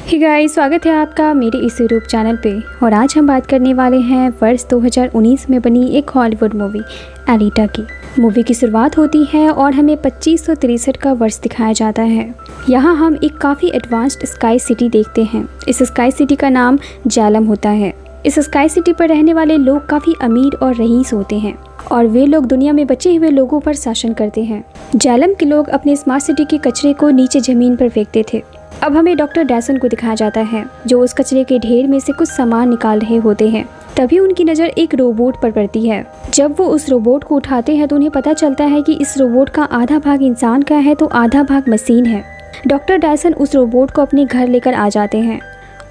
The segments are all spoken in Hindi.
हे गाइस, स्वागत है आपका मेरे इस यूट्यूब चैनल पे। और आज हम बात करने वाले हैं वर्ष 2019 में बनी एक हॉलीवुड मूवी एलिटा की। मूवी की शुरुआत होती है और हमें 2563 का वर्ष दिखाया जाता है। यहाँ हम एक काफ़ी एडवांस्ड स्काई सिटी देखते हैं। इस स्काई सिटी का नाम जैलम होता है। इस स्काई सिटी पर रहने वाले लोग काफ़ी अमीर और रईस होते हैं और वे लोग दुनिया में बचे हुए लोगों पर शासन करते हैं। जैलम के लोग अपने स्मार्ट सिटी के कचरे को नीचे ज़मीन पर फेंकते थे। अब हमें डॉक्टर डैसन को दिखाया जाता है जो उस कचरे के ढेर में से कुछ सामान निकाल रहे होते हैं। तभी उनकी नज़र एक रोबोट पर पड़ती है। जब वो उस रोबोट को उठाते हैं तो उन्हें पता चलता है कि इस रोबोट का आधा भाग इंसान का है तो आधा भाग मशीन है। डॉक्टर डैसन उस रोबोट को अपने घर लेकर आ जाते हैं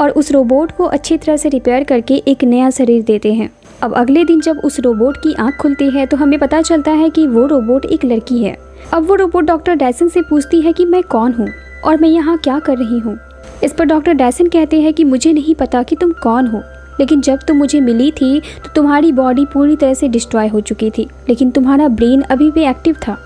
और उस रोबोट को अच्छी तरह से रिपेयर करके एक नया शरीर देते हैं। अब अगले दिन जब उस रोबोट की आँख खुलती है तो हमें पता चलता है कि वो रोबोट एक लड़की है। अब वो रोबोट डॉक्टर डैसन से पूछती है कि मैं कौन हूँ और मैं यहाँ क्या कर रही हूँ। इस पर डॉक्टर डैसन कहते हैं कि मुझे नहीं पता कि तुम कौन हो, लेकिन जब तुम मुझे मिली थी तो तुम्हारी बॉडी पूरी तरह से डिस्ट्रॉय हो चुकी थी, लेकिन तुम्हारा ब्रेन अभी भी एक्टिव था,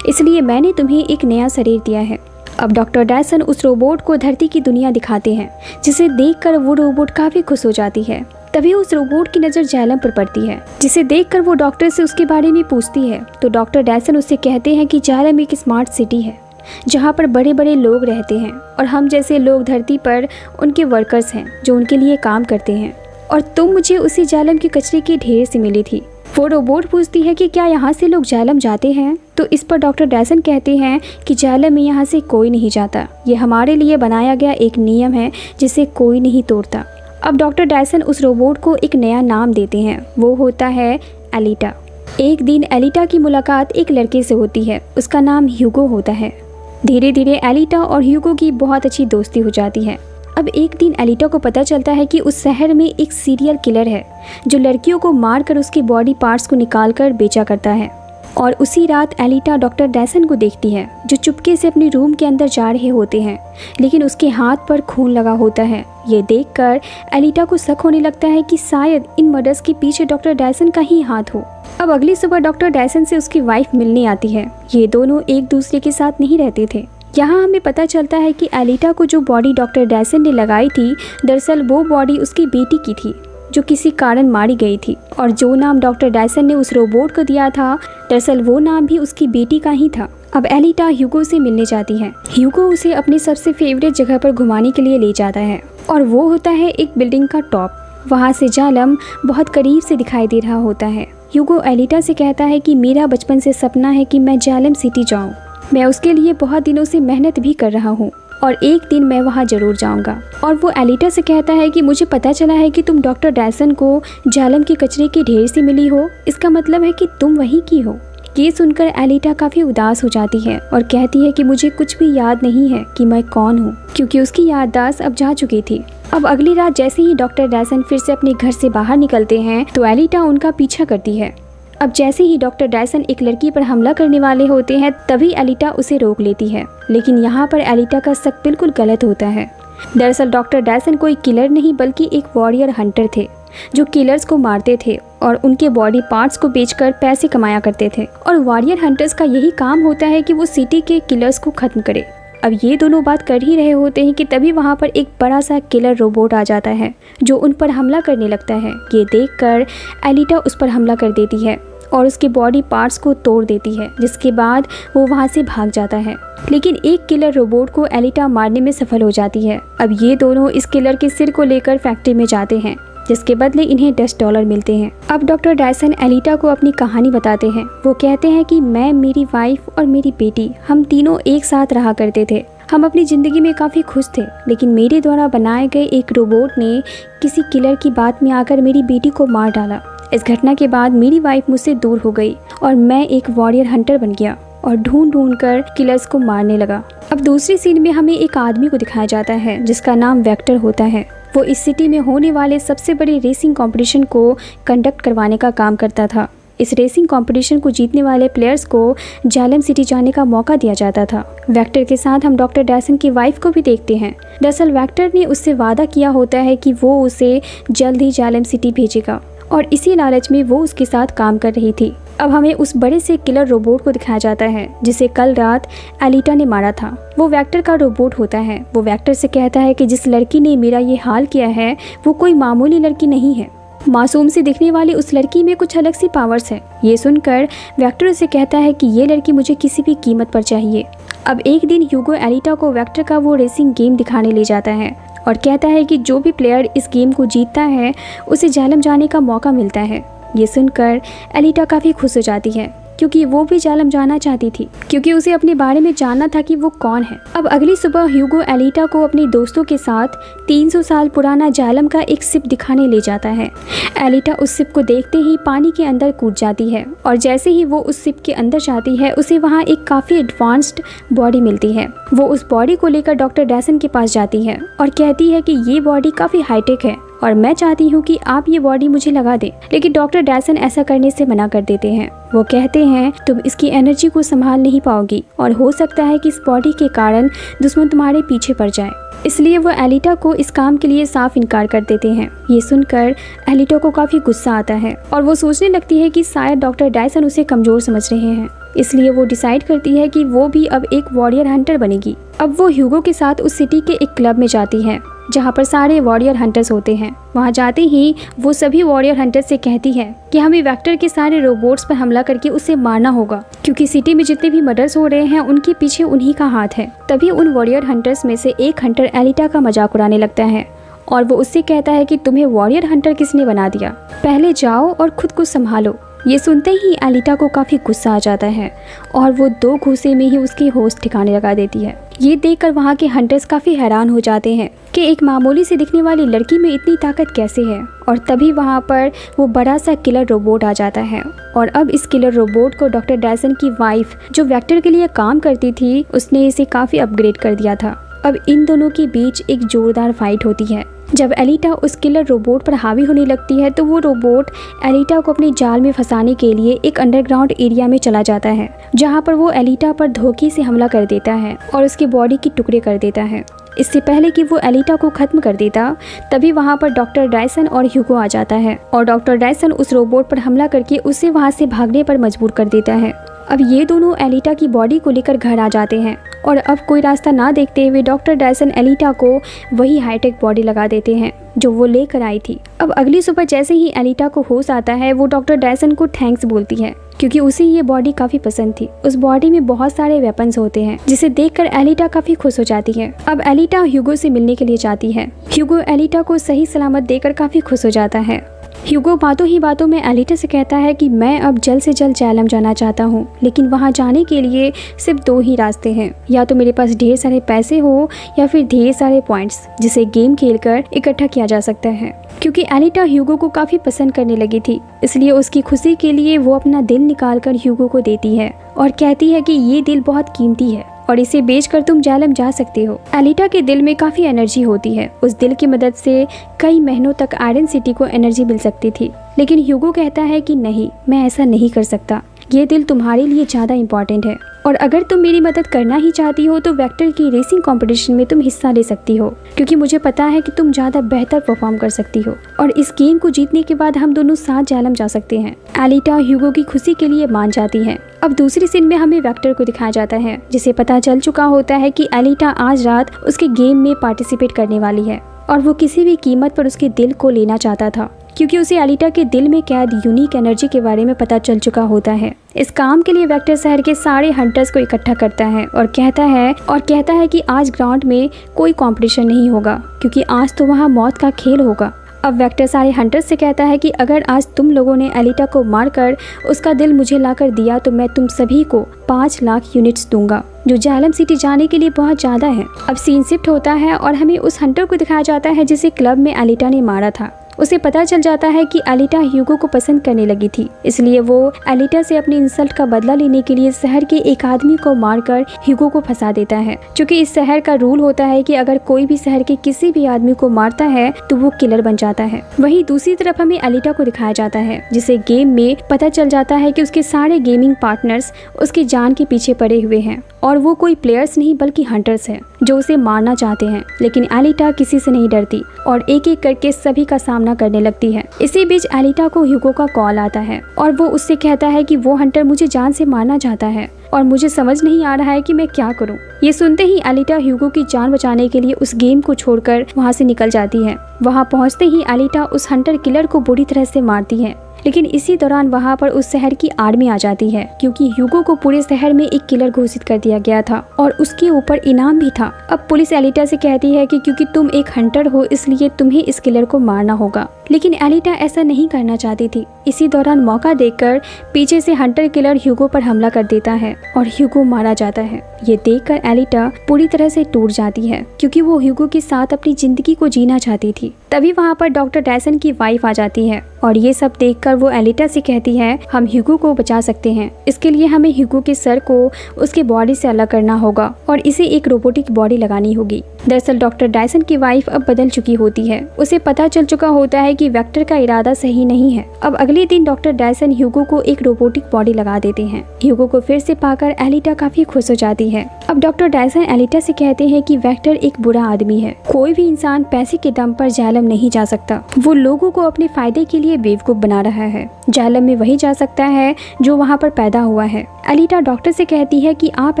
इसलिए मैंने तुम्हें एक नया शरीर दिया है। अब डॉक्टर डैसन उस रोबोट को धरती की दुनिया दिखाते हैं, जिसे देखकर वो रोबोट काफ़ी खुश हो जाती है। तभी उस रोबोट की नज़र जैलम पर पड़ती है, जिसे देखकर वो डॉक्टर से उसके बारे में पूछती है। तो डॉक्टर डैसन उससे कहते हैं कि जैलम एक स्मार्ट सिटी है जहाँ पर बड़े बड़े लोग रहते हैं और हम जैसे लोग धरती पर उनके वर्कर्स हैं जो उनके लिए काम करते हैं, और तुम मुझे उसी जैलम के कचरे के ढेर से मिली थी। वो रोबोट पूछती है कि क्या यहाँ से लोग जैलम जाते हैं। तो इस पर डॉक्टर डैसन कहते हैं कि जैलम में यहाँ से कोई नहीं जाता, ये हमारे लिए बनाया गया एक नियम है जिसे कोई नहीं तोड़ता। अब डॉक्टर डैसन उस रोबोट को एक नया नाम देते हैं, वो होता है एलिटा। एक दिन एलिटा की मुलाकात एक लड़के से होती है, उसका नाम ह्यूगो होता है। धीरे धीरे एलिटा और ह्यूगो की बहुत अच्छी दोस्ती हो जाती है। अब एक दिन एलिटा को पता चलता है कि उस शहर में एक सीरियल किलर है जो लड़कियों को मारकर उसकी बॉडी पार्ट्स को निकालकर बेचा करता है। और उसी रात एलिटा डॉक्टर डैसन को देखती है जो चुपके से अपने रूम के अंदर जा रहे होते हैं, लेकिन उसके हाथ पर खून लगा होता है। ये देखकर एलिटा को शक होने लगता है कि शायद इन मर्डर्स के पीछे डॉक्टर डैसन का ही हाथ हो। अब अगली सुबह डॉक्टर डैसन से उसकी वाइफ मिलने आती है। ये दोनों एक दूसरे के साथ नहीं रहते थे। यहाँ हमें पता चलता है कि एलिटा को जो बॉडी डॉक्टर डैसन ने लगाई थी, दरअसल वो बॉडी उसकी बेटी की थी जो किसी कारण मारी गई थी, और जो नाम डॉक्टर डैसन ने उस रोबोट को दिया था, दरअसल वो नाम भी उसकी बेटी का ही था। अब एलिटा ह्यूगो से मिलने जाती है। ह्यूगो उसे अपनी सबसे फेवरेट जगह पर घुमाने के लिए ले जाता है और वो होता है एक बिल्डिंग का टॉप। वहाँ से जैलम बहुत करीब से दिखाई दे रहा होता है। ह्यूगो एलिटा से कहता है कि मेरा बचपन से सपना है कि मैं जैलम सिटी जाऊँ। मैं उसके लिए बहुत दिनों से मेहनत भी कर रहा हूँ और एक दिन मैं वहाँ ज़रूर जाऊँगा। और वो एलिटा से कहता है कि मुझे पता चला है कि तुम डॉक्टर डैसन को जैलम के कचरे के ढेर से मिली हो, इसका मतलब है कि तुम वहीं की हो। ये सुनकर एलिटा काफ़ी उदास हो जाती है और कहती है कि मुझे कुछ भी याद नहीं है कि मैं कौन हूँ, क्योंकि उसकी याददाश्त अब जा चुकी थी। अब अगली रात जैसे ही डॉक्टर डैसन फिर से अपने घर से बाहर निकलते हैं तो एलिटा उनका पीछा करती है। अब जैसे ही डॉक्टर डैसन एक लड़की पर हमला करने वाले होते हैं तभी एलिटा उसे रोक लेती है, लेकिन यहाँ पर एलिटा का शक बिल्कुल गलत होता है। दरअसल डॉक्टर डैसन कोई किलर नहीं बल्कि एक वॉरियर हंटर थे जो किलर्स को मारते थे और उनके बॉडी पार्ट्स को बेचकर पैसे कमाया करते थे। और वॉरियर हंटर्स का यही काम होता है कि वो सिटी के किलर्स को खत्म करे। अब ये दोनों बात कर ही रहे होते हैं कि तभी वहाँ पर एक बड़ा सा किलर रोबोट आ जाता है जो उन पर हमला करने लगता है। ये देखकर एलिटा उस पर हमला कर देती है और उसके बॉडी पार्ट्स को तोड़ देती है, जिसके बाद वो वहाँ से भाग जाता है। लेकिन एक किलर रोबोट को एलिटा मारने में सफल हो जाती है। अब ये दोनों इस किलर के सिर को लेकर फैक्ट्री में जाते हैं, जिसके बदले इन्हें $10 मिलते हैं। अब डॉक्टर डैसन एलिटा को अपनी कहानी बताते हैं। वो कहते हैं कि मैं, मेरी वाइफ और मेरी बेटी, हम तीनों एक साथ रहा करते थे। हम अपनी ज़िंदगी में काफ़ी खुश थे, लेकिन मेरे द्वारा बनाए गए एक रोबोट ने किसी किलर की बात में आकर मेरी बेटी को मार डाला। इस घटना के बाद मेरी वाइफ मुझसे दूर हो गई और मैं एक वॉरियर हंटर बन गया और ढूंढ कर किलर्स को मारने लगा। अब दूसरी सीन में हमें एक आदमी को दिखाया जाता है जिसका नाम वेक्टर होता है। वो इस सिटी में होने वाले सबसे बड़े रेसिंग कंपटीशन को कंडक्ट करवाने का काम करता था। इस रेसिंग कंपटीशन को जीतने वाले प्लेयर्स को जैलम सिटी जाने का मौका दिया जाता था। वेक्टर के साथ हम डॉक्टर डैसन की वाइफ को भी देखते हैं। दरअसल वेक्टर ने उससे वादा किया होता है कि वो उसे जल्द ही जैलम सिटी भेजेगा और इसी लालच में वो उसके साथ काम कर रही थी। अब हमें उस बड़े से किलर रोबोट को दिखाया जाता है जिसे कल रात एलिटा ने मारा था। वो वेक्टर का रोबोट होता है। वो वेक्टर से कहता है कि जिस लड़की ने मेरा ये हाल किया है वो कोई मामूली लड़की नहीं है। मासूम सी दिखने वाली उस लड़की में कुछ अलग सी पावर्स है। ये सुनकर वेक्टर उसे कहता है कि ये लड़की मुझे किसी भी कीमत पर चाहिए। अब एक दिन ह्यूगो एलिटा को वेक्टर का वो रेसिंग गेम दिखाने ले जाता है और कहता है कि जो भी प्लेयर इस गेम को जीतता है उसे जालम जाने का मौका मिलता है। ये सुनकर एलिटा काफ़ी खुश हो जाती है क्योंकि वो भी जालम जाना चाहती थी, क्योंकि उसे अपने बारे में जानना था कि वो कौन है। अब अगली सुबह ह्यूगो एलिटा को अपने दोस्तों के साथ 300 साल पुराना जालम का एक शिप दिखाने ले जाता है। एलिटा उस शिप को देखते ही पानी के अंदर कूद जाती है और जैसे ही वो उस शिप के अंदर जाती है उसे वहाँ एक काफ़ी एडवांस्ड बॉडी मिलती है। वो उस बॉडी को लेकर डॉक्टर डैसन के पास जाती है और कहती है कि ये बॉडी काफ़ी हाईटेक है और मैं चाहती हूँ कि आप ये बॉडी मुझे लगा दें। लेकिन डॉक्टर डैसन ऐसा करने से मना कर देते हैं। वो कहते हैं तुम इसकी एनर्जी को संभाल नहीं पाओगी और हो सकता है कि इस बॉडी के कारण दुश्मन तुम्हारे पीछे पड़ जाए। इसलिए वो एलिटा को इस काम के लिए साफ इनकार कर देते हैं। ये सुनकर एलिटा को काफ़ी गुस्सा आता है और वो सोचने लगती है कि शायद डॉक्टर डैसन उसे कमज़ोर समझ रहे हैं। इसलिए वो डिसाइड करती है कि वो भी अब एक वॉरियर हंटर बनेगी। अब वो ह्यूगो के साथ उस सिटी के एक क्लब में जाती है जहाँ पर सारे वॉरियर हंटर्स होते हैं। वहाँ जाते ही वो सभी वॉरियर हंटर्स से कहती है कि हमें वेक्टर के सारे रोबोट्स पर हमला करके उसे मारना होगा, क्योंकि सिटी में जितने भी मर्डर्स हो रहे हैं उनके पीछे उन्हीं का हाथ है। तभी उन वॉरियर हंटर्स में से एक हंटर एलिटा का मजाक उड़ाने लगता है और वो उससे कहता है कि तुम्हें वॉरियर हंटर किसने बना दिया, पहले जाओ और खुद को संभालो। ये सुनते ही एलिटा को काफ़ी गुस्सा आ जाता है और वो 2 घूंसे में ही उसकी होश ठिकाने लगा देती है। ये देखकर वहाँ के हंटर्स काफ़ी हैरान हो जाते हैं कि एक मामूली से दिखने वाली लड़की में इतनी ताकत कैसे है। और तभी वहाँ पर वो बड़ा सा किलर रोबोट आ जाता है और अब इस किलर रोबोट को डॉक्टर डैसन की वाइफ जो वेक्टर के लिए काम करती थी उसने इसे काफ़ी अपग्रेड कर दिया था। अब इन दोनों के बीच एक जोरदार फाइट होती है। जब एलिटा उस किलर रोबोट पर हावी होने लगती है तो वो रोबोट एलिटा को अपने जाल में फंसाने के लिए एक अंडरग्राउंड एरिया में चला जाता है, जहाँ पर वो एलिटा पर धोखे से हमला कर देता है और उसकी बॉडी के टुकड़े कर देता है। इससे पहले कि वो एलिटा को खत्म कर देता तभी वहाँ पर डॉक्टर डैसन और ह्यूगो आ जाता है और डॉक्टर डैसन उस रोबोट पर हमला करके उसे वहाँ से भागने पर मजबूर कर देता है। अब ये दोनों एलिटा की बॉडी को लेकर घर आ जाते हैं और अब कोई रास्ता ना देखते हुए डॉक्टर डैसन एलिटा को वही हाईटेक बॉडी लगा देते हैं जो वो लेकर आई थी। अब अगली सुबह जैसे ही एलिटा को होश आता है वो डॉक्टर डैसन को थैंक्स बोलती है क्योंकि उसे ये बॉडी काफ़ी पसंद थी। उस बॉडी में बहुत सारे वेपन्स होते हैं जिसे देखकर एलिटा काफ़ी खुश हो जाती है। अब एलिटा ह्यूगो से मिलने के लिए जाती है। ह्यूगो एलिटा को सही सलामत देकर काफ़ी खुश हो जाता है। ह्यूगो बातों ही बातों में एलिटा से कहता है कि मैं अब जल्द से जल्द जालम जाना चाहता हूँ, लेकिन वहाँ जाने के लिए सिर्फ 2 ही रास्ते हैं, या तो मेरे पास ढेर सारे पैसे हो या फिर ढेर सारे पॉइंट्स जिसे गेम खेलकर इकट्ठा किया जा सकता है। क्योंकि एलिटा ह्यूगो को काफ़ी पसंद करने लगी थी, इसलिए उसकी खुशी के लिए वो अपना दिल निकाल कर ह्यूगो को देती है और कहती है कि ये दिल बहुत कीमती है और इसे बेचकर तुम जालम जा सकते हो। एलिटा के दिल में काफ़ी एनर्जी होती है। उस दिल की मदद से कई महीनों तक आयरन सिटी को एनर्जी मिल सकती थी, लेकिन ह्यूगो कहता है कि नहीं, मैं ऐसा नहीं कर सकता। ये दिल तुम्हारे लिए ज़्यादा इम्पॉर्टेंट है और अगर तुम मेरी मदद करना ही चाहती हो तो वेक्टर की रेसिंग कंपटीशन में तुम हिस्सा ले सकती हो, क्योंकि मुझे पता है कि तुम ज़्यादा बेहतर परफॉर्म कर सकती हो और इस गेम को जीतने के बाद हम दोनों साथ जालम जा सकते हैं। एलिटा ह्यूगो की खुशी के लिए मान जाती है। अब दूसरी सीन में हमें वेक्टर को दिखाया जाता है जिसे पता चल चुका होता है कि एलिटा आज रात उसके गेम में पार्टिसिपेट करने वाली है और वो किसी भी कीमत पर उसके दिल को लेना चाहता था, क्योंकि उसे एलिटा के दिल में कैद यूनिक एनर्जी के बारे में पता चल चुका होता है। इस काम के लिए वेक्टर शहर के सारे हंटर्स को इकट्ठा करता है और कहता है कि आज ग्राउंड में कोई कंपटीशन नहीं होगा, क्योंकि आज तो वहाँ मौत का खेल होगा। अब वेक्टर सारे हंटर्स से कहता है कि अगर आज तुम लोगों ने एलिटा को मारकर उसका दिल मुझे लाकर दिया तो मैं तुम सभी को 5 लाख यूनिट्स दूंगा, जो जालम सिटी जाने के लिए बहुत ज़्यादा है। अब सीन शिफ्ट होता है और हमें उस हंटर को दिखाया जाता है जिसे क्लब में एलिटा ने मारा था। उसे पता चल जाता है कि एलिटा ह्यूगो को पसंद करने लगी थी, इसलिए वो एलिटा से अपनी इंसल्ट का बदला लेने के लिए शहर के एक आदमी को मारकर ह्यूगो को फंसा देता है। क्योंकि इस शहर का रूल होता है कि अगर कोई भी शहर के किसी भी आदमी को मारता है तो वो किलर बन जाता है। वहीं दूसरी तरफ हमें एलिटा को दिखाया जाता है जिसे गेम में पता चल जाता है कि उसके सारे गेमिंग पार्टनर्स उसकी जान के पीछे पड़े हुए हैं और वो कोई प्लेयर्स नहीं बल्कि हंटर्स है जो उसे मारना चाहते हैं, लेकिन एलिटा किसी से नहीं डरती और एक एक करके सभी का सामना करने लगती है। इसी बीच एलिटा को ह्यूगो का कॉल आता है और वो उससे कहता है कि वो हंटर मुझे जान से मारना चाहता है और मुझे समझ नहीं आ रहा है कि मैं क्या करूं। ये सुनते ही एलिटा ह्यूगो की जान बचाने के लिए उस गेम को छोड़कर वहां से निकल जाती है। वहां पहुंचते ही एलिटा उस हंटर किलर को बुरी तरह से मारती है, लेकिन इसी दौरान वहां पर उस शहर की आर्मी आ जाती है, क्योंकि ह्यूगो को पूरे शहर में एक किलर घोषित कर दिया गया था और उसके ऊपर इनाम भी था। अब पुलिस एलिटा से कहती है कि क्योंकि तुम एक हंटर हो इसलिए तुम्हें इस किलर को मारना होगा, लेकिन एलिटा ऐसा नहीं करना चाहती थी। इसी दौरान मौका देखकर पीछे से हंटर किलर ह्यूगो पर हमला कर देता है और ह्यूगो मारा जाता है। ये देखकर एलिटा पूरी तरह से टूट जाती है, क्योंकि वो ह्यूगो के साथ अपनी जिंदगी को जीना चाहती थी। तभी वहाँ पर डॉक्टर डायसन की वाइफ आ जाती है और ये सब देखकर वो एलिटा से कहती है हम ह्यूगो को बचा सकते हैं, इसके लिए हमें ह्यूगो के सर को उसके बॉडी से अलग करना होगा और इसे एक रोबोटिक बॉडी लगानी होगी। दरअसल डॉक्टर डायसन की वाइफ अब बदल चुकी होती है। उसे पता चल चुका होता है कि वेक्टर का इरादा सही नहीं है। अब अगले दिन डॉक्टर डायसन ह्यूगो को एक रोबोटिक बॉडी लगा देते हैं। ह्यूगो को फिर से पाकर एलिटा काफी खुश हो जाती है। अब डॉक्टर डायसन एलिटा से कहते हैं कि वेक्टर एक बुरा आदमी है। कोई भी इंसान पैसे के दम पर जालम नहीं जा सकता। वो लोगों को अपने फायदे के लिए बेवकूफ बना रहा है। जालम में वही जा सकता है जो वहाँ पर पैदा हुआ है। एलिटा डॉक्टर से कहती है कि आप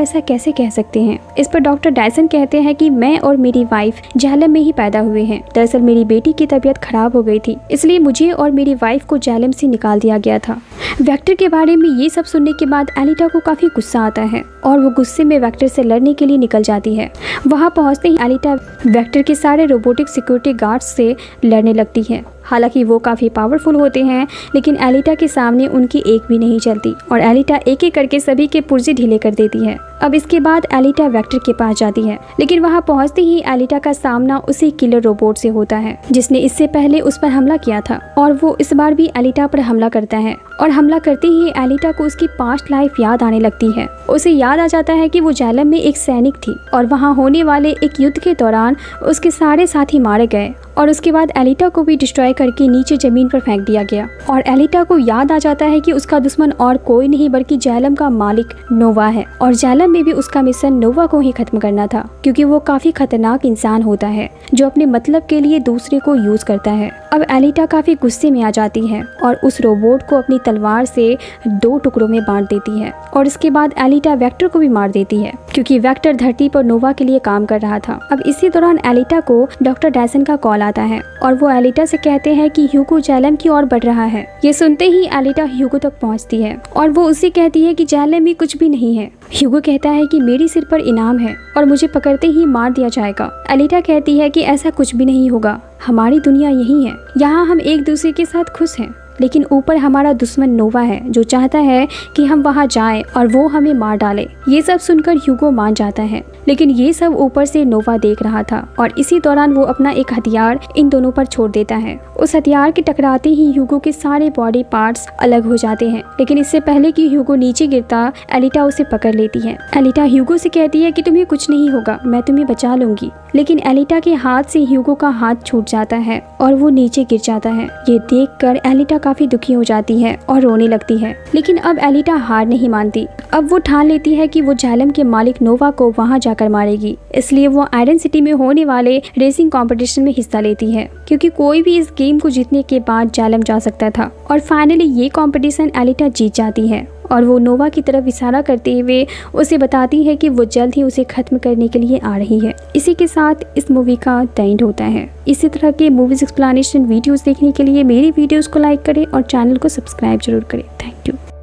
ऐसा कैसे कह सकते हैं। इस पर डॉक्टर डायसन कहते हैं कि मैं और मेरी वाइफ जालम में ही पैदा हुए हैं। दरअसल मेरी बेटी की तबीयत खराब हो गई थी, इसलिए मुझे और मेरी वाइफ को जालम से निकाल दिया गया था। वेक्टर के बारे में ये सब सुनने के बाद एलिटा को काफी गुस्सा आता है और वो गुस्से में वेक्टर से लड़ने के लिए निकल जाती है। वहाँ पहुँचते ही एलिटा वेक्टर के सारे रोबोटिक सिक्योरिटी गार्ड्स से लड़ने लगती है। हालांकि वो काफ़ी पावरफुल होते हैं, लेकिन एलिटा के सामने उनकी एक भी नहीं चलती और एलिटा एक एक करके सभी के पुर्जे ढीले कर देती है। अब इसके बाद एलिटा वेक्टर के पास जाती है, लेकिन वहां पहुंचते ही एलिटा का सामना उसी किलर रोबोट से होता है जिसने इससे पहले उस पर हमला किया था और वो इस बार भी एलिटा पर हमला करता है और हमला करते ही एलिटा को उसकी पास्ट लाइफ याद आने लगती है। उसे याद आ जाता है कि वो जालम में एक सैनिक थी और वहाँ होने वाले एक युद्ध के दौरान उसके सारे साथी मारे गए और उसके बाद एलिटा को भी डिस्ट्रॉय करके नीचे जमीन पर फेंक दिया गया और एलिटा को याद आ जाता है कि उसका दुश्मन और कोई नहीं बल्कि जालम का मालिक नोवा है और जालम में भी उसका मिशन नोवा को ही खत्म करना था, क्योंकि वो काफी खतरनाक इंसान होता है जो अपने मतलब के लिए दूसरे को यूज करता है। अब एलिटा काफी गुस्से में आ जाती है और उस रोबोट को अपनी तलवार से 2 टुकड़ों में बांट देती है और इसके बाद एलिटा वेक्टर को भी मार देती है, क्योंकि वेक्टर धरती पर नोवा के लिए काम कर रहा था। अब इसी दौरान एलिटा को डॉक्टर डायसन का कॉल आता है और वो एलिटा से कहते हैं कि ह्यूगो जालम की ओर बढ़ रहा है। ये सुनते ही एलिटा ह्यूगो तक पहुंचती है और वो उससे कहती है कि जालम में कुछ भी नहीं है। ह्यूगो कहता है कि मेरे सिर पर इनाम है और मुझे पकड़ते ही मार दिया जाएगा। एलिटा कहती है कि ऐसा कुछ भी नहीं होगा, हमारी दुनिया यही है, यहाँ हम एक दूसरे के साथ खुश हैं, लेकिन ऊपर हमारा दुश्मन नोवा है जो चाहता है कि हम वहां जाएं और वो हमें मार डाले। ये सब सुनकर ह्यूगो मान जाता है, लेकिन ये सब ऊपर से नोवा देख रहा था और इसी दौरान वो अपना एक हथियार इन दोनों पर छोड़ देता है। उस हथियार के टकराते ही ह्यूगो के सारे बॉडी पार्ट्स अलग हो जाते हैं, लेकिन इससे पहले कि ह्यूगो नीचे गिरता एलिटा उसे पकड़ लेती है। एलिटा ह्यूगो से कहती है कि तुम्हें कुछ नहीं होगा, मैं तुम्हें बचा लूंगी, लेकिन एलिटा के हाथ से ह्यूगो का हाथ छूट जाता है और वो नीचे गिर जाता है। ये देखकर एलिटा काफी दुखी हो जाती है और रोने लगती है, लेकिन अब एलिटा हार नहीं मानती। अब वो ठान लेती है कि वो जालम के मालिक नोवा को वहां जाकर मारेगी, इसलिए वो आयरन सिटी में होने वाले रेसिंग कंपटीशन में हिस्सा लेती है, क्योंकि कोई भी इस गेम को जीतने के बाद जालम जा सकता था। और फाइनली ये कंपटीशन एलिटा जीत जाती है और वो नोवा की तरफ इशारा करते हुए उसे बताती है कि वो जल्द ही उसे खत्म करने के लिए आ रही है। इसी के साथ इस मूवी का द एंड होता है। इसी तरह के मूवीज एक्सप्लेनेशन वीडियोस देखने के लिए मेरी वीडियोस को लाइक करें और चैनल को सब्सक्राइब जरूर करें। Thank you.